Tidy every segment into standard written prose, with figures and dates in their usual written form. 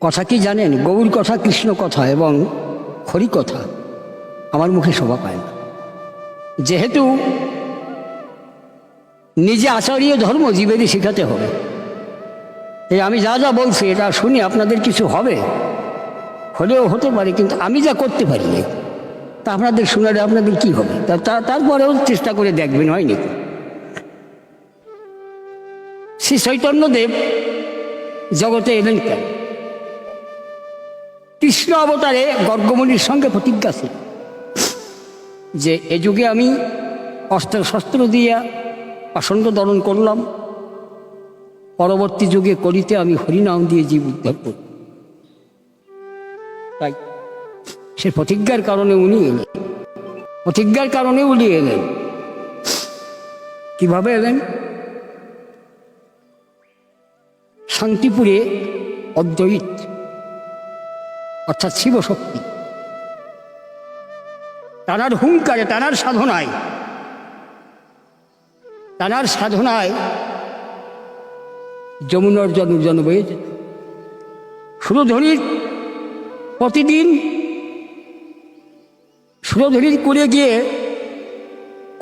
কথা কি জানেন? গৌর কথা, কৃষ্ণ কথা এবং হরি কথা আমার মুখে শোভা পায় না। যেহেতু নিজে আচার্য ধর্ম জীবেরই শেখাতে হবে, এই আমি যা যা বলছি এটা শুনে আপনাদের কিছু হবে, হলেও হতে পারে, কিন্তু আমি যা করতে পারি না তা আপনাদের শুনালে আপনাদের কি হবে? তারপরেও চেষ্টা করে দেখবেন, হয়নি? শ্রী চৈতন্যদেব জগতে এলেন কেন? কৃষ্ণ অবতারে গর্গমুনির সঙ্গে প্রতিজ্ঞা ছিল যে এ যুগে আমি অস্ত্র শস্ত্র দিয়া পাষণ্ড দমন করলাম, পরবর্তী যুগে করিতে আমি হরিনাম দিয়ে জীব উদ্ধার করব। তাই সে প্রতিজ্ঞার কারণে উনি এলেন, প্রতিজ্ঞার কারণে উনি এলেন। কিভাবে এলেন? শান্তিপুরে অদ্বৈত অর্থাৎ শিবশক্তি তানার হুঙ্কারে, তানার সাধনায় যমুনার জন বয়ে যেত। সুরধনির প্রতিদিন সুরধনির করে গিয়ে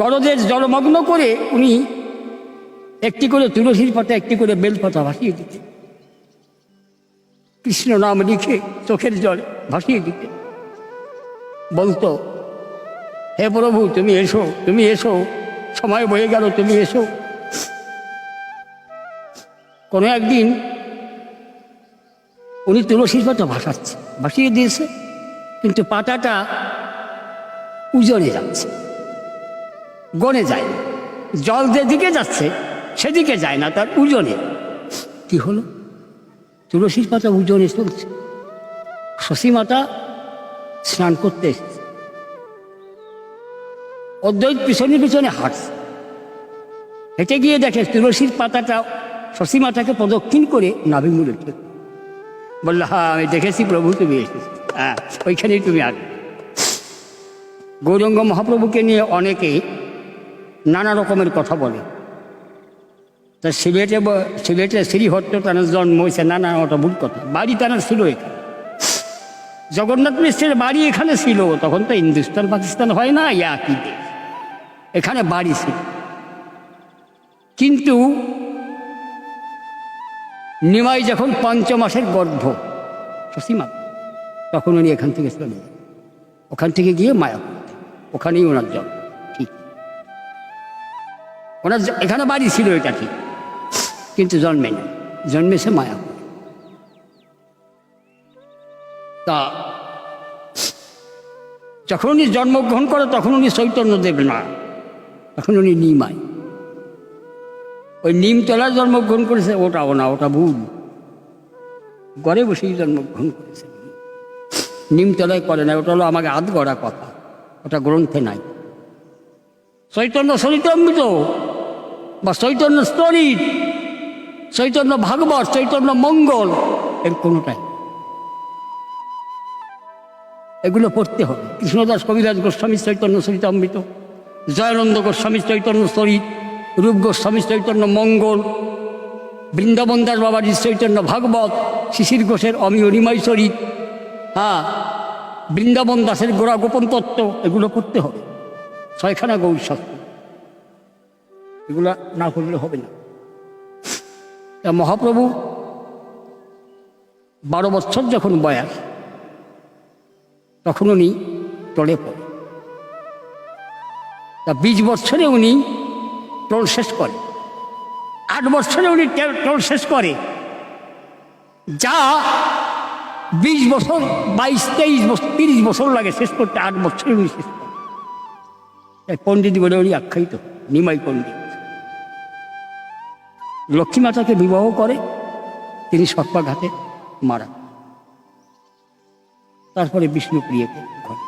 করদের জলমগ্ন করে উনি একটি করে তুলসীর পাতা, একটি করে বেলপাতা ভাসিয়ে দিতেন। কৃষ্ণ নাম লিখে চোখের জল ভাসিয়ে দিতেন। বলতো, হে প্রভু তুমি এসো, তুমি এসো, সময় বয়ে গেল, তুমি এসো। কোনো একদিন উনি তুলসীর পাতা ভাসিয়ে দিয়েছে, কিন্তু পাতাটা উজনে যাচ্ছে, গনে যায় না। জল যেদিকে যাচ্ছে সেদিকে যায় না, তার উজনে। কি হলো? তুলসীর পাতা উজনে চলছে। শশী মাতা স্নান করতে এসেছে, অদ্বৈত পিছনে পিছনে হাঁটছে। হেঁটে গিয়ে দেখে তুলসীর পাতাটা শশী মাতাকে প্রদক্ষিণ করে নাভি মুড়ে ঠিক বললো, হ্যাঁ আমি দেখেছি প্রভু, তুমি এসেছি, হ্যাঁ ওইখানেই তুমি আসবে। গৌরাঙ্গ মহাপ্রভুকে নিয়ে অনেকে নানা রকমের কথা বলে। তা সিলেটে শ্রীহট্ট তানার জন্ম হয়েছে, নানা ওটা ভুল কথা। বাড়ি তানার ছিল এখানে, জগন্নাথ মিশ্রের বাড়ি এখানে ছিল। তখন তো হিন্দুস্তান পাকিস্তান হয় না, একই দেশ, এখানে বাড়ি ছিল। কিন্তু নিমাই যখন 5 মাসের গর্ভ শশীমা, তখন উনি এখান থেকে চলে যান। ওখান থেকে গিয়ে মায়াপুর, ওখানেই ওনার জন্ম। ঠিক, ওনার এখানে বাড়ি ছিল, এটা ঠিক, কিন্তু জন্মেছে মায়াপুর। তা যখন উনি জন্মগ্রহণ করে তখন উনি চৈতন্যদেব না, তখন উনি নিমাই। ওই নিমতলায় জন্মগ্রহণ করেছে, ওটাও না, ওটা ভুল। ঘরে বসেই জন্মগ্রহণ করেছে, নিমতলায় করে না। ওটা হলো আমাকে আধ গড়া কথা, ওটা গ্রন্থে নাই। চৈতন্য চরিতামৃত বা চৈতন্য স্তরিত, চৈতন্য ভাগবত, চৈতন্য মঙ্গল, এর কোনোটাই। এগুলো পড়তে হবে। কৃষ্ণদাস কবিরাজ গোস্বামী চৈতন্য চরিতামৃত, জয়ানন্দ গোস্বামী চৈতন্য স্তরিত, রূপ গোস্বামী চৈতন্য মঙ্গল, বৃন্দাবন দাস বাবাজির চৈতন্য ভাগবত, শিশির ঘোষের অমিয় নিমাই চরিত, হ্যাঁ, বৃন্দাবন দাসের গোড়া গোপন তত্ত্ব, এগুলো পড়তে হবে। 6খানা গৌর শাস্ত্র, এগুলো না করলে হবে না। তা মহাপ্রভু 12 বছর যখন বয়স, তখন উনি টলে পড়ে। তা 20 বছরে উনি টোল শেষ করে, 8 বছরে উনি টোল শেষ করে। যা 20 বছর, 22, 23 বছর, 30 বছর লাগে শেষ করতে, 8 বছরে উনি শেষ করে। পণ্ডিত বলে উনি আখ্যায়িত, নিমাই পণ্ডিত। লক্ষ্মী মাতাকে বিবাহ করে, তিনি সর্পাঘাতে মারা। তারপরে বিষ্ণুপ্রিয়াকে ঘরে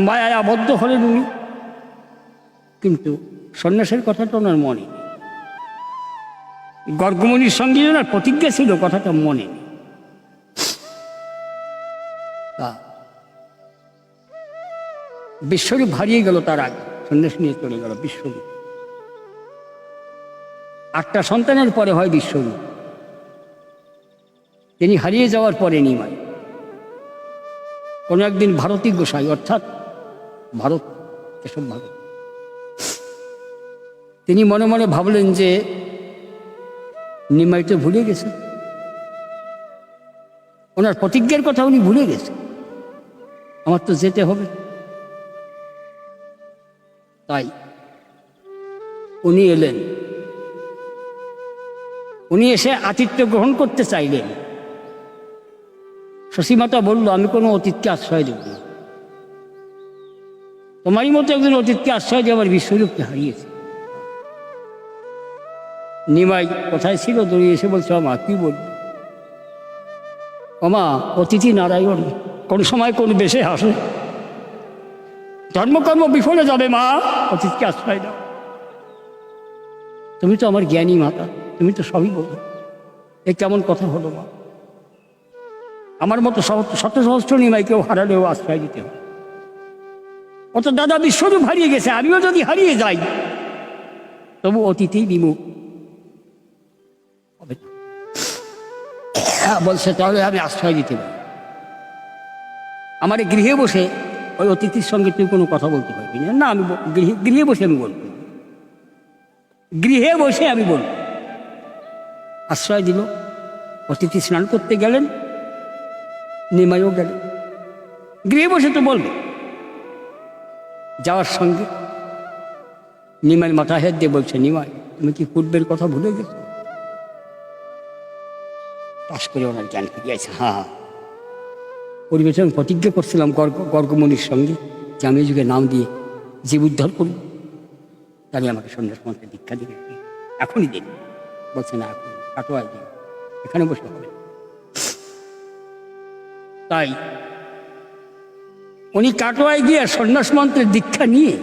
মায়ায় আবদ্ধ হলেন উনি, কিন্তু সন্ন্যাসের কথাটা ওনার মনে নেই। গর্গমুনির সঙ্গে ওনার প্রতিজ্ঞা ছিল, কথাটা মনে নেই। বিশ্বরূপ হারিয়ে গেল, তার আগে সন্ন্যাস নিয়ে চলে গেল বিশ্বরূপ। 8টা সন্তানের পরে হয় বিশ্বরূপ। তিনি হারিয়ে যাওয়ার পরে নিমাই কোনো একদিন ভারতী গোসাই, অর্থাৎ ভারত, কেশব ভারত, তিনি মনে মনে ভাবলেন যে নিমাই তো ভুলে গেছে, ওনার প্রতিজ্ঞার কথা উনি ভুলে গেছে, আমার তো যেতে হবে। তাই উনি এলেন, উনি এসে আতিথ্য গ্রহণ করতে চাইলেন। শশীমাতা বলল, আমি কোনো অতিথিকে আশ্রয় দেব না, তোমারই মতো একজন অতিথিকে আশ্রয় দিয়ে আমার বিশ্বরূপকে হারিয়েছে। নিমাই কোথায় ছিল দৌড়িয়ে এসে বলছে, আমা কি বলবো, আমা অতিথি নারায়ণ কোন সময় কোন বেশে আসে, ধর্মকর্ম বিফলে যাবে, মা অতিথিকে আশ্রয় দাও। তুমি তো আমার জ্ঞানী মাতা, তুমি তো সবই বলো, এ কেমন কথা হলো মা, আমার মতো শত সহস্র নিমাইকেও হারালেও আশ্রয় দিতে হবে। অত দাদা বিশ্বরূপ হারিয়ে গেছে, আমিও যদি হারিয়ে যাই তবু অতিথি বিমুখ হবে। বলছে তাহলে আমি আশ্রয় দিতে পারি, আমার গৃহে বসে ওই অতিথির সঙ্গে তুই কোনো কথা বলতে পারবি না। না, আমি গৃহে বসে আমি বলবো, গৃহে বসে আমি বলবো। আশ্রয় দিল, অতিথি স্নান করতে গেলেন, নিমাইও গেলেন, গৃহে বসে তো বলবে। যাওয়ার সঙ্গে নিমাইয়ের মাথা হেদ দিয়ে বলছে, নিমাই তুমি কি পূর্বের কথা ভুলে গেছো? পাশ করে ওনার জ্ঞান ফিরিয়েছে। হ্যাঁ, পরিবেশে আমি প্রতিজ্ঞা করছিলাম গর্গমণির সঙ্গে যে আমি এই যুগে নাম দিয়ে জীব উদ্ধার করব, তাহলে আমাকে সন্ন্যাস মন্ত্রে দীক্ষা দিবে, এখনই দিন। বলছে না, এখন কাটোয়ায় দিন, এখানে বসে হবে। তাই উনি কাটোয়ায় গিয়ে সন্ন্যাস মন্ত্রের দীক্ষা নিয়ে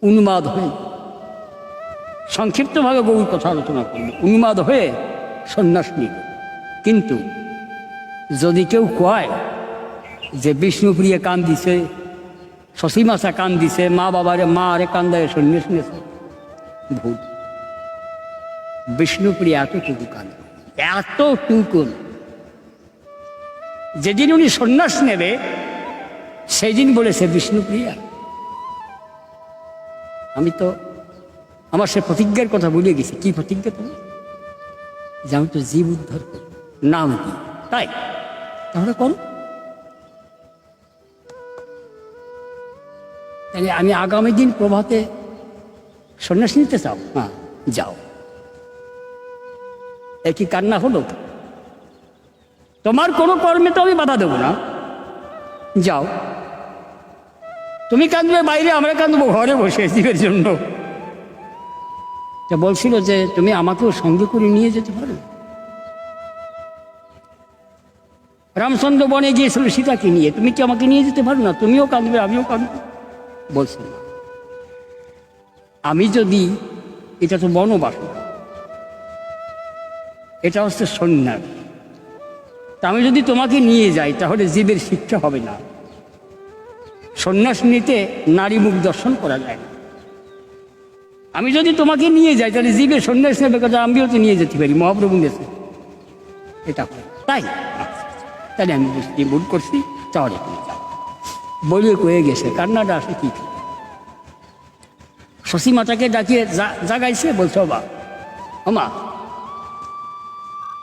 উন্মাদ হয়ে, সংক্ষিপ্তভাবে বহু কথা আলোচনা করল, উন্মাদ হয়ে সন্ন্যাস নিল। কিন্তু যদি কেউ কয় যে বিষ্ণুপ্রিয়া কান দিছে, শশীমাতা কান দিছে, মা বাবারে মা আরে কান্দায় সন্ন্যাস নিয়েছে, ভুল। বিষ্ণুপ্রিয়া এতটুকু কান, এতটুকু। যেদিন উনি সন্ন্যাস নেবে সেই দিন বলেছে, বিষ্ণুপ্রিয়া আমি তো আমার সে প্রতিজ্ঞার কথা ভুলে গেছি। কি প্রতিজ্ঞা তুমি? যে আমি তো জীব উদ্ধার করব, নাম দিই। তাই তাহলে করো। তাহলে আমি আগামী দিন প্রভাতে সন্ন্যাস নিতে চাও? হ্যাঁ, যাও। একই কান্না হলো, তোমার কোনো কর্মে তো আমি বাধা দেবো না, যাও। তুমি কাঁদবে বাইরে, আমরা কাঁদবো ঘরে বসে জীবের জন্য। তা বলছিল যে তুমি আমাকেও সঙ্গে করে নিয়ে যেতে পারো। রামচন্দ্র বনে গিয়েছিল সীতাকে নিয়ে, তুমি কি আমাকে নিয়ে যেতে পারো না? তুমিও কাঁদবে, আমিও কাঁদবো। বলছে না, আমি যদি, এটা তো বনবাসনা, এটা হচ্ছে সন্ন্যাস, তা আমি যদি তোমাকে নিয়ে যাই তাহলে জীবের শিক্ষা হবে না। সন্ন্যাস নিতে নারী মুখ দর্শন করা যায় না। আমি যদি তোমাকে নিয়ে যাই তাহলে জীবের সন্ন্যাস নেবে কথা, আমিও তো নিয়ে যেতে পারি, মহাপ্রভু নেছে, এটা হয়। তাই তাহলে আমি বুঝতে ভুল করছি, তাহলে তুমি যাও। বলে কয়ে গেছে, কান্নাটা আসে কি? শশীমাতাকে ডাকিয়ে জাগাইছে, বলছো বা আমা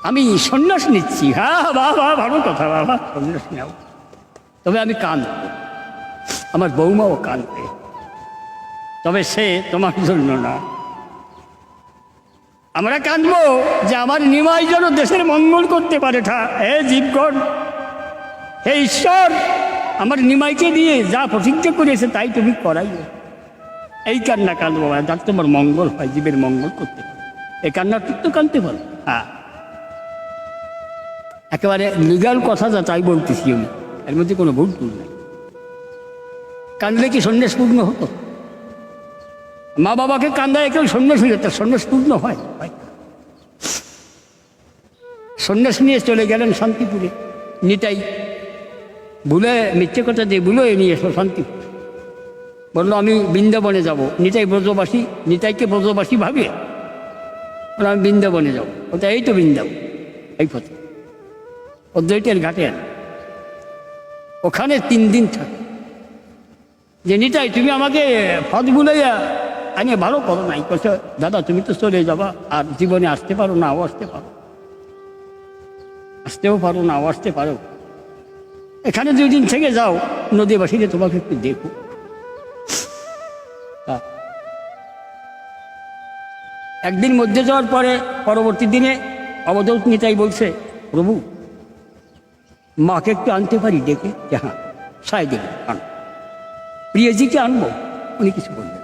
আমি সন্ন্যাস নিচ্ছি। হ্যাঁ বাবা, ভালো কথা বাবা, সন্ন্যাস নাও, তবে আমি কাঁদব, আমার বৌমাও কাঁদবে, তবে সে তোমার জন্য না। আমরা কাঁদবো যে আমার নিমাই যেন দেশের মঙ্গল করতে পারে। হে জীবগণ, হে ঈশ্বর, আমার নিমাইকে দিয়ে যা প্রতিজ্ঞা করেছে তাই তুমি করাইও। এই কান্না কাঁদবো, যাতে তোমার মঙ্গল হয়, জীবের মঙ্গল করতে পারে। এই কান্নার তো কাঁদতে পারো। হ্যাঁ, একেবারে লিগাল কথা যা তাই বলতেছি আমি, এর মধ্যে কোনো ভুল টুল নেই। কাঁদলে কি সন্ন্যাস পূর্ণ হতো? মা বাবাকে কান্দায় কেউ সন্ন্যাস নিলে তার সন্ন্যাস পূর্ণ হয়? সন্ন্যাস নিয়ে চলে গেলেন শান্তিপুরে। নিতাই ভুলে, মিথ্যে কথা দিয়ে ভুলে নিয়ে এসো শান্তিপুর। বললো আমি বৃন্দাবনে যাব। নিতাই ব্রজবাসী, নিতাইকে ব্রজবাসী ভাবে আমি বৃন্দাবনে যাবো। ওটা এই তো বৃন্দাবন, এই পথে অদ্বৈতের ঘাটের ওখানে 3 দিন থাকে। যে নিতাই তুমি আমাকে ফদ বুলাইয়া আগে ভালো করো নাই, বলছে দাদা তুমি তো চলে যাবা, আর জীবনে আসতে পারো নাও আসতে পারো, আসতেও পারো নাও আসতে পারো, এখানে 2 দিন থেকে যাও, নদীবাসীকে তোমাকে একটু দেখো। একদিন মধ্যে যাওয়ার পরে পরবর্তী দিনে অবধূত নিতাই বলছে, প্রভু মাকে একটু আনতে পারি ডেকে? যে হ্যাঁ, সাই দেব, আন। প্রিয়জিকে আনবো? উনি কিছু বললেন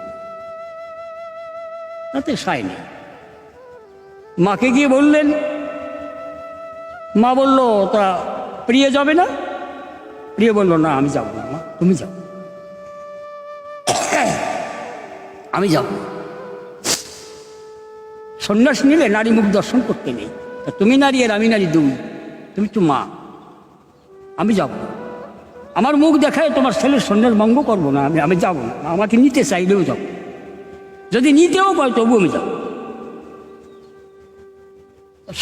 তাতে সাই নেই। মাকে গিয়ে বললেন, মা বলল তা প্রিয় যাবে না? প্রিয় বলল না আমি যাবো না, মা তুমি যাও, আমি যাব। সন্ন্যাস নিলে নারী মুখ দর্শন করতে নেই, তা তুমি নারী আর আমি নারী 2, তুমি তো মা, আমি যাব না। আমার মুখ দেখায় তোমার ছেলের সন্ন্যাস ভঙ্গ করবো না, আমি যাব না। আমাকে নিতে চাইলেও যাব, যদি নিতেও পাই তবু আমি যাব।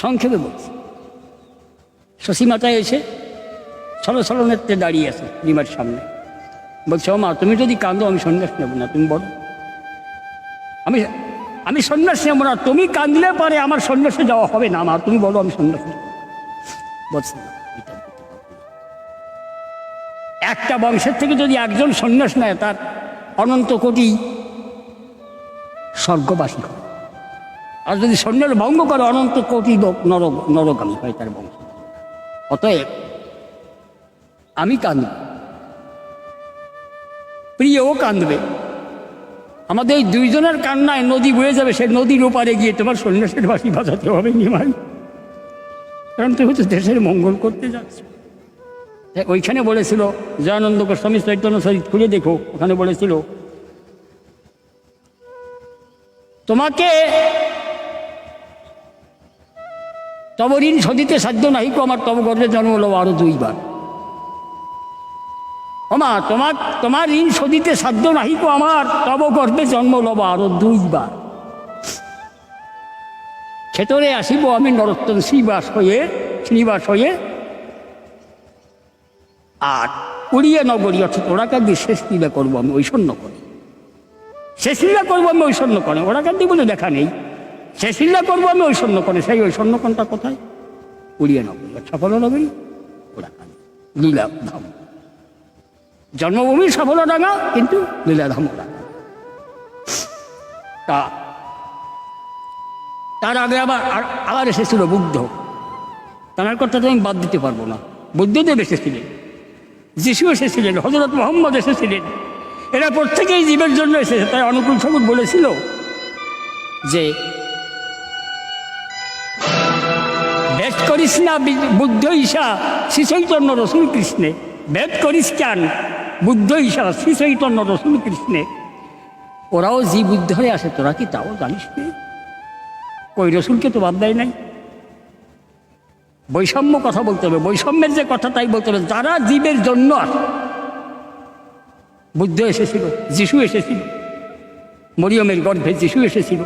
সংক্ষেপে বলছি, শশীমাতায় এসে ছলো নেত্রে দাঁড়িয়ে আছে নিমার সামনে, বলছে ও মা তুমি যদি কাঁদো আমি সন্ন্যাস নেব না, তুমি বলো। আমি সন্ন্যাস নেব না, তুমি কাঁদলে পারে আমার সন্ন্যাসে যাওয়া হবে না, মা তুমি বলো আমি সন্ন্যাস নেব। বলছে না, একটা বংশের থেকে যদি একজন সন্ন্যাস নেয় তার অনন্ত কোটি স্বর্গবাসী হয়, আর যদি সন্ন্যাস ভঙ্গ করে অনন্ত কোটি লোক নরগামী হয় তার বংশ। অতএব আমি কাঁদব, প্রিয়ও কাঁদবে, আমাদের এই 2 জনের কান্নায় নদী বয়ে যাবে, সে নদীর ওপারে গিয়ে তোমার সন্ন্যাসের বাঁশি বাজাতে হবে নিমাই, কারণ তুমি তো দেশের মঙ্গল করতে যাচ্ছ। ওইখানে বলেছিল জয়ানন্দ গোস্বামী চৈতন্য চরিত খুলে দেখো, ওখানে বলেছিল তোমাকে তব ঋণ শোধিতে সাধ্য নাহি কো, আমার তব গর্ভে জন্ম হলো আরো 2 বার। ওমা তোমার ঋণ শোধিতে সাধ্য নাহি কো, আমার তব গর্ভে জন্ম লব আরো 2 বার। ক্ষেতরে আসিব আমি নরোত্তম শ্রীনিবাস হয়ে, আর উড়িয়ে নগরী, অর্থাৎ ওরা কাঁদি শেষ লীলা করবো আমি ঐশ্বন্য করে, শেষ লীলা করবো আমি ঐশ্বন্য করে। ওরা কাঁদি বলে দেখা নেই, শেষ লীলা করবো আমি ঐশ্বন্য করে। সেই ঐশ্বন্য কোনটা কোথায়? উড়িয়ে নগরী, সফল নগরী ওরা কাঁদি, লীলাধাম, জন্মভূমি সফলডাঙ্গা, কিন্তু লীলাধাম ওরা। তার আগে আবার এসেছিল বুদ্ধ, তার কথা তো আমি বাদ দিতে পারবো না। বুদ্ধদেব এসেছিলেন, যিশু এসেছিলেন, হযরত মুহাম্মদ এসেছিলেন, এরা প্রত্যেকেই জীবের জন্য এসেছে। তাই অনুকূল ঠাকুর বলেছিল যে ভেদ করিস না বুদ্ধ ঈশা শ্রী চৈতন্য রসুল কৃষ্ণে, ভেদ করিস কেন বুদ্ধ ঈশা শ্রী চৈতন্য রসুল কৃষ্ণে। ওরাও জীব উদ্ধারে আসে, তোরা কি তাও জানিস না? কই রসুলকে তো বাদ দেয় নাই। বৈষম্য কথা বলতে হবে, বৈষম্যের যে কথা তাই বলতে হবে। যারা জীবের জন্য আসে, বুদ্ধ এসেছিল, যিশু এসেছিল, মরিয়মের গর্ভে যিশু এসেছিল,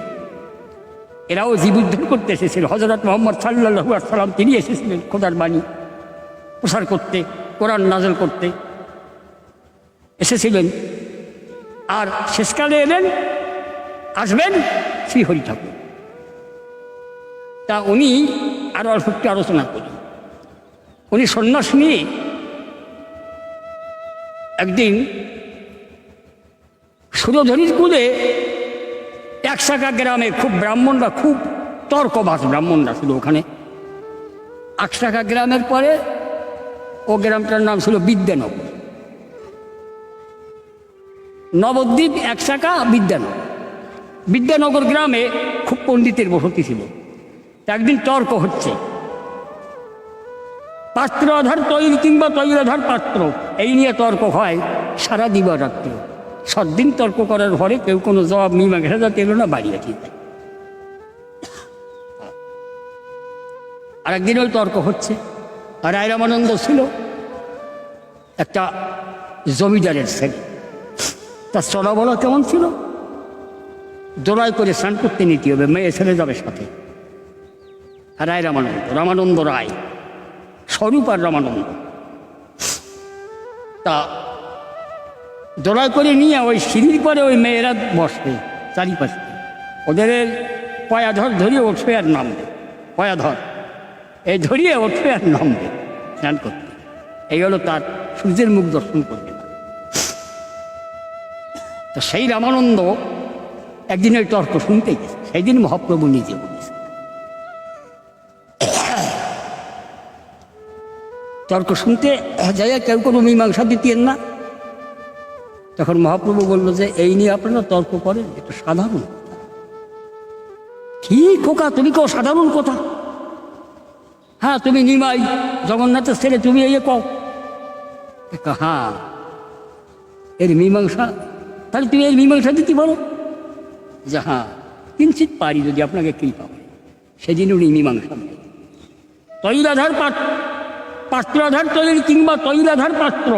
এরাও জীব উদ্ধার করতে এসেছিল। হযরত মুহাম্মদ সাল্লাল্লাহু আলাইহি ওয়াসাল্লাম তিনি এসেছিলেন খোদার বাণী প্রসার করতে, কোরআন নাযিল করতে এসেছিলেন। আর শেষকালে এলেন, আসবেন শ্রীহরি ঠাকুর। তা উনি আরো অল্প একটু আলোচনা করি। উনি সন্ন্যাস নিয়ে একদিন সুরধনির কুলে একশাখা গ্রামে খুব ব্রাহ্মণরা, খুব তর্কবাস ব্রাহ্মণরা ছিল ওখানে। একশাখা গ্রামের পরে ও গ্রামটার নাম ছিল বিদ্যানগর, নবদ্বীপ, একশাখা, বিদ্যানগর। বিদ্যানগর গ্রামে খুব পণ্ডিতের বসতি ছিল। একদিন তর্ক হচ্ছে, পাত্র আধার তৈল কিংবা তৈল আধার পাত্র, এই নিয়ে তর্ক হয় সারা দিবারাত্র। সদ্দিন তর্ক করার পরে কেউ কোনো জবাব মীমাংসা যাতে এলো না, বাড়ি রাখি যায়। আর একদিন ওই তর্ক হচ্ছে, আর রায় রামানন্দ ছিল একটা জমিদারের ছেলে। তার চলা বলা কেমন ছিল? দোলায় করে স্নান করতে নিতে হবে, মেয়ে ছেলে যাবে সাথে। রায় রামানন্দ রায় স্বরূপ আর রামানন্দ। তা দোলায় করে নিয়ে ওই সিঁড়ির পরে ওই মেয়েরা বসবে চারিপাশে, ওদের পয়াধর ধরিয়ে উঠবে আর নামবে, পয়াধর এই ধরিয়ে উঠবে আর নামবে স্নান করতে। এই হলো তার সূর্যের মুখ দর্শন করবে না। তো সেই রামানন্দ একদিন ওই তর্ক শুনতে গেছে, সেই দিন মহাপ্রভু নিজে বলেছে। তর্ক শুনতে যাইয়া কেউ কোনো মীমাংসা দিতেন না। তখন মহাপ্রভু বলল যে এই নিয়ে আপনারা তর্ক করেন, এটা সাধারণ। কি খোকা, তুমি কেউ সাধারণ কথা? হ্যাঁ, তুমি নিমাই জগন্নাথের ছেলে, তুমি এই কও। হ্যাঁ, এর মীমাংসা, তাহলে তুমি এর মীমাংসা দিতে বলো যে হ্যাঁ কিঞ্চিত পারি যদি আপনাকে কৃপা হয়। সেদিন উনি মীমাংসা দেন। তৈলাধার পাত্রাধার তৈরি কিংবা তৈলাধার পাত্র,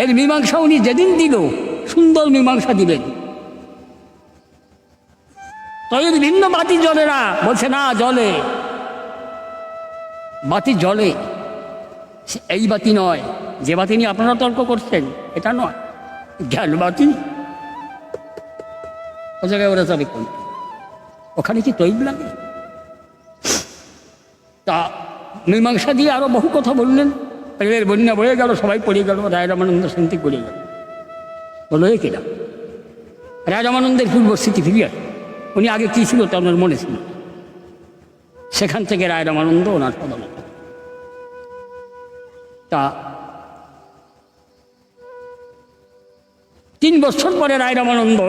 এর মীমাংসা উনি যেদিন দিল সুন্দর মীমাংসা দিলেন। তৈল ভিন্ন বাতি জ্বলে না, বলছে না জলে, বাতি জ্বলে। এই বাতি নয় যে বাতি নিয়ে আপনারা তর্ক করছেন, এটা নয়, জ্ঞান বাতি। ও জায়গায় ওরা যাবে কোন? ওখানে কি তৈল লাগে? তা মীমাংসা দিয়ে আরো বহু কথা বললেন। প্রেমের বন্যা বয়ে গেল, সবাই পড়ে গেল, রায় রামানন্দ শান্তি পড়ে গেল। বলো এ কেনা রায় রামানন্দের পূর্ব স্মৃতি ফিরিয়ে আসে। উনি আগে কী ছিল তা ওনার মনে ছিল। সেখান থেকে রায় রামানন্দ ওনার পদমত। তা 3 বছর পরে রায় রামানন্দ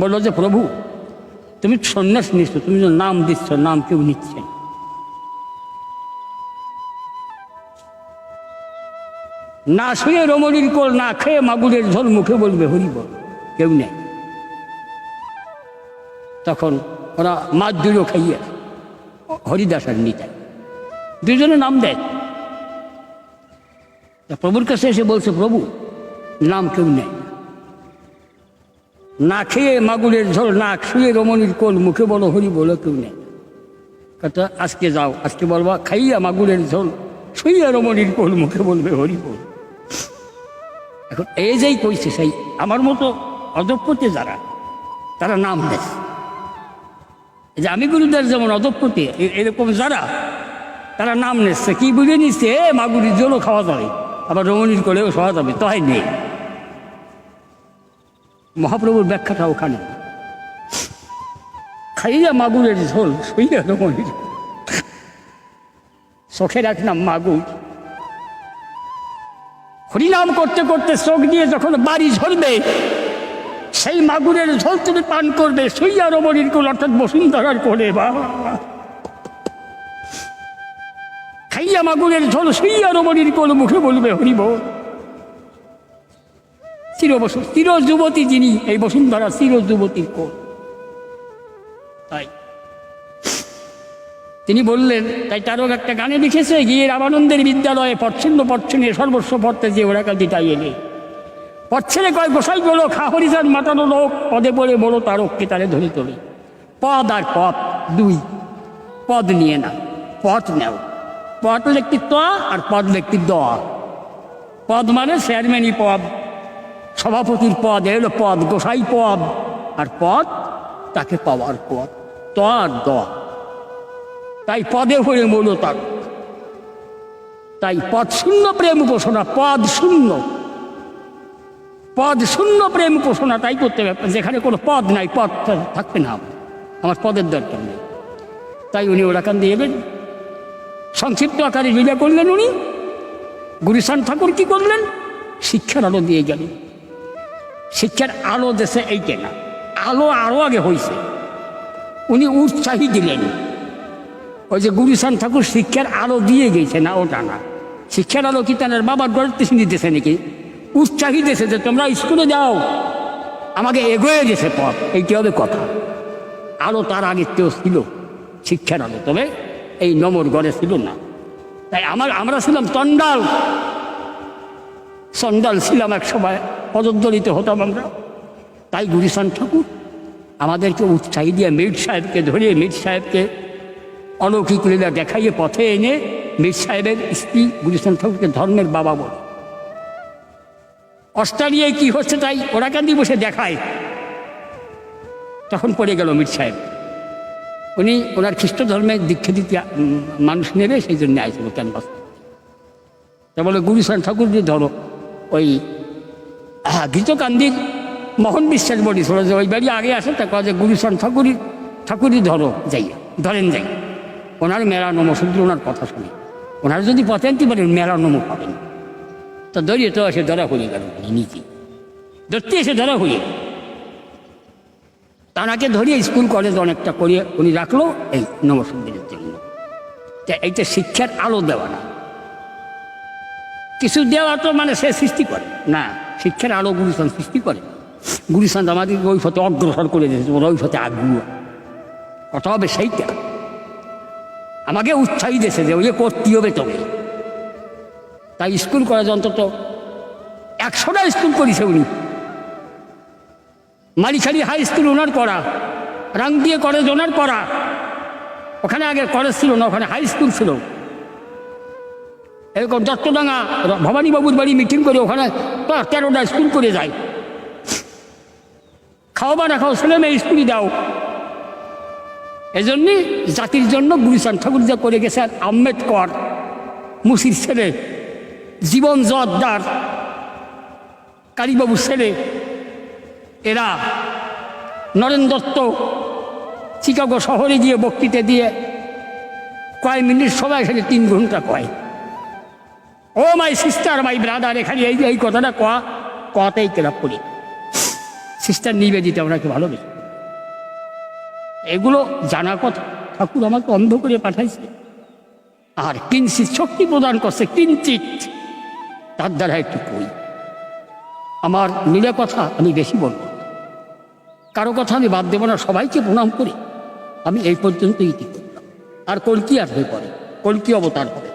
বলল যে প্রভু তুমি সন্ন্যাস নিচ্ছ, তুমি যে নাম দিচ্ছ, নাম কেউ নিচ্ছে না। না শুয়ে রমণীর কোল, না খেয়ে মাগুরের ঝোল, মুখে বলবে হরি বল, কেউ নেই। তখন ওরা মাছ দুটো খাইয়ে হরিদাস আর নিতাই দুজনে নাম দেয়। প্রভুর কাছে এসে বলছে প্রভু নাম কেউ নেই, না খেয়ে মাগুরের ঝোল, না শুয়ে রমণীর কোল, মুখে বলো হরি বলো, কেউ নেই। কথা আজকে যাও, আজকে বলবা খাইয়া মাগুরের ঝোল, শুইয়া রমণীর কোল, মুখে বলবে হরি বল। এখন এই যেই কইছে সেই আমার মতো অদপ্যতে যারা, তারা নাম দেয়। যে আমি গুরুদাস যেমন অদপ্যতে, এরকম যারা তারা নাম নিচ্ছে। কি বুঝে নিচ্ছে মাগুরির জলও খাওয়া যাবে, আবার রমণীর কোলেও খাওয়া যাবে, তাই নেই। মহাপ্রভুর ব্যাখ্যাটা ওখানে, খাইয়া মাগুরের ঝোল, শুইয়া রমণীর, চোখের এক নাম মাগুর। হরিনাম করতে করতে চোখ দিয়ে যখন বাড়ি ঝরবে, সেই মাগুরের ঝোল তুমি পান করবে, শুইয়া রমণীর কোল, অর্থাৎ বসুন্ধরার কোলে। খাইয়া মাগুরের ঝোল, শুইয়া রমণীর কোল, মুখে বলবে হরি বল। চির যুবতী যিনি, এই বসুন্ধরা চির যুবতীর কোল। তাই তিনি বললেন, তাই তারও একটা গানে লিখেছে, গিয়ে রামানন্দের বিদ্যালয়ে পচ্ছিন্ন সর্বস্ব পড়তে যে ওরা কাল দিটাই এলে, পচ্ছেনে কয় গোসাই বলো, খাহরিজার মাতানো লোক, পদে পড়ে বলো তারককে তারে ধরে তোলে। পদ আর পথ দুই, পদ নিয়ে না, পথ নেও। পথ লিখতি ত আর পদ লিখতি দ। পদ মানে চেয়ারম্যানই পদ, সভাপতির পদ, এ হলো পদ, গোসাই পদ। আর পদ তাকে পাওয়ার পদ, ত আর দ। তাই পদে হয়ে বলো তার। তাই পদ শূন্য প্রেম উপাসনা, পদ শূন্য, পদ শূন্য প্রেম উপাসনা তাই করতে হবে। যেখানে কোনো পদ নাই, পদ থাকবে না, আমার পদের দরকার নেই। তাই উনি ওরাখান দিয়ে এলেন, সংক্ষিপ্ত আকারে বিদায় করলেন। উনি গুরুচাঁদ ঠাকুর কি করলেন? শিক্ষার আলো দিয়ে গেলেন। শিক্ষার আলো দেশে এইটা না, আলো আরও আগে হয়েছে, উনি উৎসাহী দিলেন। ওই যে গুরুচাঁদ ঠাকুর শিক্ষার আলো দিয়ে গেছে না, ওটা না। শিক্ষার আলো কি তার বাবার গড়তে দিতেছে নাকি? উৎসাহী দেশে যে তোমরা স্কুলে যাও, আমাকে এগোয়ে গেছে পথ, এইটি হবে কথা। আলো তার আগের কেউ ছিল, শিক্ষার আলো, তবে এই নমর গড়ে ছিল না। তাই আমরা ছিলাম চন্ডাল ছিলাম এক সময়, পদদলিত হতাম আমরা। তাই গুরুচাঁদ ঠাকুর আমাদেরকে উৎসাহী দিয়ে মীর সাহেবকে ধরিয়ে, মীর সাহেবকে অলৌকিক লীলা দেখাইয়ে পথে এনে মীর সাহেবের স্ত্রী গুলিস্তান ঠাকুরকে ধর্মের বাবা বলে। অস্ট্রেলিয়ায় কি হচ্ছে তাই ওরা কান্দি বসে দেখায়। তখন পড়ে গেল মীর সাহেব, উনি ওনার খ্রিস্ট ধর্মের দীক্ষা দিতে মানুষ নেবে, সেই জন্য আইছিল ক্যানভাস। তা বলে গুলিস্তান ঠাকুর যে ধরো ওই গীতকান্দির মোহন বিশ্বাস বলেছিল যে ওই বাড়ি আগে আসে, তা কয় যে গুলিস্তান ঠাকুরই ধরো যাই, ধরেন যাই। ওনার মেলানো শুধু ওনার কথা শুনে, ওনার যদি পথে আনতে পারেন মেলানো পাবেন। তা ধরিয়ে তো এসে ধরা হয়ে গেল, নিজে ধরতে এসে ধরা হয়ে তাকে ধরিয়ে স্কুল কলেজ অনেকটা করিয়ে উনি রাখলো এই নমসুদ্দিনের জন্য। এইটা শিক্ষার আলো দেওয়া না, কিছু দেওয়া তো মানে সে সৃষ্টি করে না, শিক্ষার আলো গুলিস্তান সৃষ্টি করে। গুলিস্তান আমাদের ওই পথে অগ্রসর করে দিয়েছে, ওরা ওই পথে আগ্রহ কথা হবে সেইটা আমাকে উৎসাহী দিয়েছে যে ওই করতে হবে তবে। তাই স্কুল কলেজ অন্তত 100টা স্কুল করেছে উনি। মালিখালি হাই স্কুল ওনার করা, রাংদিয়ে কলেজ ওনার করা। ওখানে আগে কলেজ ছিল না, ওখানে হাই স্কুল ছিল। এরকম দত্তডাঙ্গা ভবানীবাবুর বাড়ি মিটিং করে ওখানে 13টা স্কুল করে যায়। খাওয়া না খাও ছেলে মেয়ে স্কুলই দাও। এজন্যই জাতির জন্য গুলিস্তান ঠাকুর যা করে গেছে। আর আম্বেদকর, মুসির ছেলে, জীবন জোয়ারদার, কালীবাবুর ছেলে, এরা নরেন দত্ত চিকাগো শহরে গিয়ে বক্তৃতা দিয়ে কয় মিনিট সবাই এখানে 3 ঘন্টা কয়, ও মাই সিস্টার মাই ব্রাদার, এখানে এই কথাটা কথাই কেরাপ করি। সিস্টার নিবেদিতা ওনাকে ভালোবেসে, এগুলো জানা কথা। ঠাকুর আমাকে অন্ধ করে পাঠাইছে, আর কিঞ্চিত শক্তি প্রদান করছে, কিঞ্চিত, তার দ্বারা একটু কই। আমার মিলে কথা আমি বেশি বলব, কারো কথা আমি বাদ দেব না, সবাইকে প্রণাম করি। আমি এই পর্যন্ত ইতি করলাম। আর কলকি আসবে পরে, কলকি অবতার হবে।